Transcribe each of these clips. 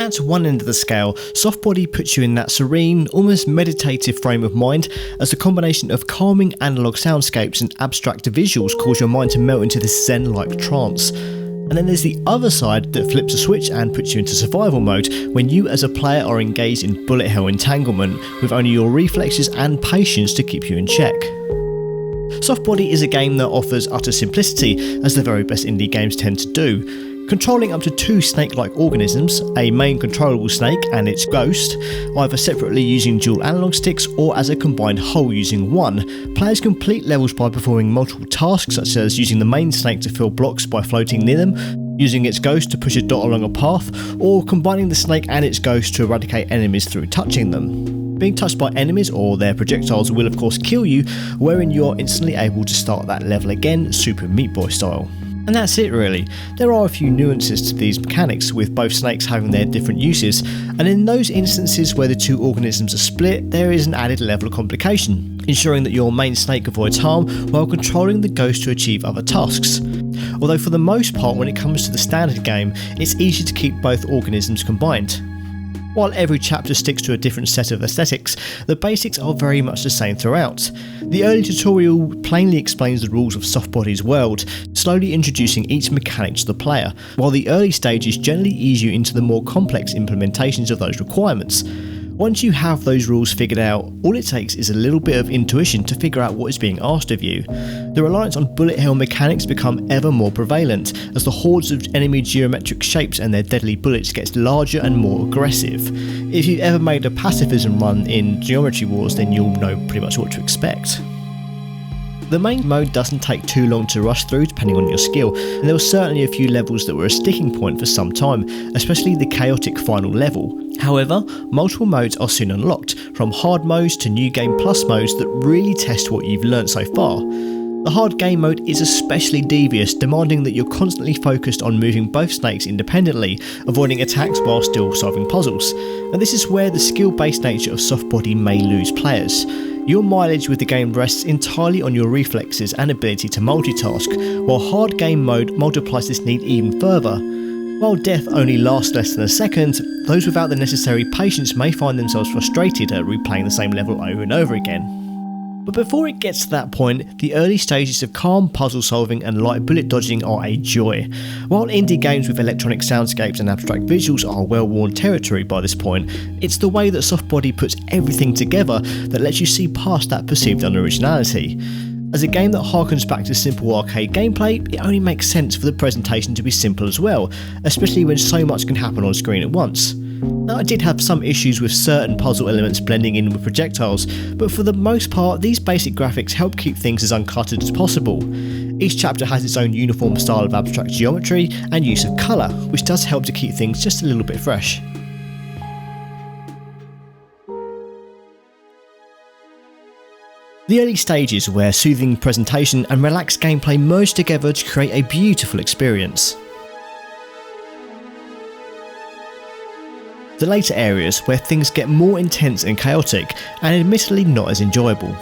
At one end of the scale, Soft Body puts you in that serene, almost meditative frame of mind as the combination of calming analog soundscapes and abstract visuals cause your mind to melt into this zen-like trance. And then there's the other side that flips a switch and puts you into survival mode when you as a player are engaged in bullet hell entanglement with only your reflexes and patience to keep you in check. Soft Body is a game that offers utter simplicity, as the very best indie games tend to do. Controlling up to 2 snake-like organisms, a main controllable snake and its ghost, either separately using dual analog sticks or as a combined whole using one, players complete levels by performing multiple tasks such as using the main snake to fill blocks by floating near them, using its ghost to push a dot along a path, or combining the snake and its ghost to eradicate enemies through touching them. Being touched by enemies or their projectiles will of course kill you, wherein you are instantly able to start that level again, Super Meat Boy style. And that's it really. There are a few nuances to these mechanics, with both snakes having their different uses, and in those instances where the 2 organisms are split, there is an added level of complication, ensuring that your main snake avoids harm while controlling the ghost to achieve other tasks. Although for the most part when it comes to the standard game, it's easy to keep both organisms combined. While every chapter sticks to a different set of aesthetics, the basics are very much the same throughout. The early tutorial plainly explains the rules of Soft Body's world, slowly introducing each mechanic to the player, while the early stages generally ease you into the more complex implementations of those requirements. Once you have those rules figured out, all it takes is a little bit of intuition to figure out what is being asked of you. The reliance on bullet hell mechanics become ever more prevalent as the hordes of enemy geometric shapes and their deadly bullets gets larger and more aggressive. If you've ever made a pacifism run in Geometry Wars, then you'll know pretty much what to expect. The main mode doesn't take too long to rush through depending on your skill, and there were certainly a few levels that were a sticking point for some time, especially the chaotic final level. However, multiple modes are soon unlocked, from hard modes to new game plus modes that really test what you've learnt so far. The hard game mode is especially devious, demanding that you're constantly focused on moving both snakes independently, avoiding attacks while still solving puzzles, and this is where the skill-based nature of Soft Body may lose players. Your mileage with the game rests entirely on your reflexes and ability to multitask, while hard game mode multiplies this need even further. While death only lasts less than a second, those without the necessary patience may find themselves frustrated at replaying the same level over and over again. But before it gets to that point, the early stages of calm puzzle solving and light bullet dodging are a joy. While indie games with electronic soundscapes and abstract visuals are well-worn territory by this point, it's the way that Soft Body puts everything together that lets you see past that perceived unoriginality. As a game that harkens back to simple arcade gameplay, it only makes sense for the presentation to be simple as well, especially when so much can happen on screen at once. Now, I did have some issues with certain puzzle elements blending in with projectiles, but for the most part these basic graphics help keep things as uncluttered as possible. Each chapter has its own uniform style of abstract geometry and use of colour, which does help to keep things just a little bit fresh. The early stages where soothing presentation and relaxed gameplay merge together to create a beautiful experience. The later areas where things get more intense and chaotic, and admittedly not as enjoyable.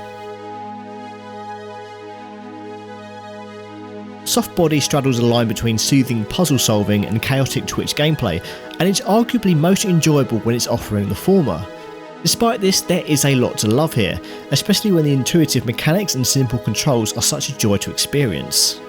Soft Body straddles a line between soothing puzzle solving and chaotic twitch gameplay, and it's arguably most enjoyable when it's offering the former. Despite this, there is a lot to love here, especially when the intuitive mechanics and simple controls are such a joy to experience.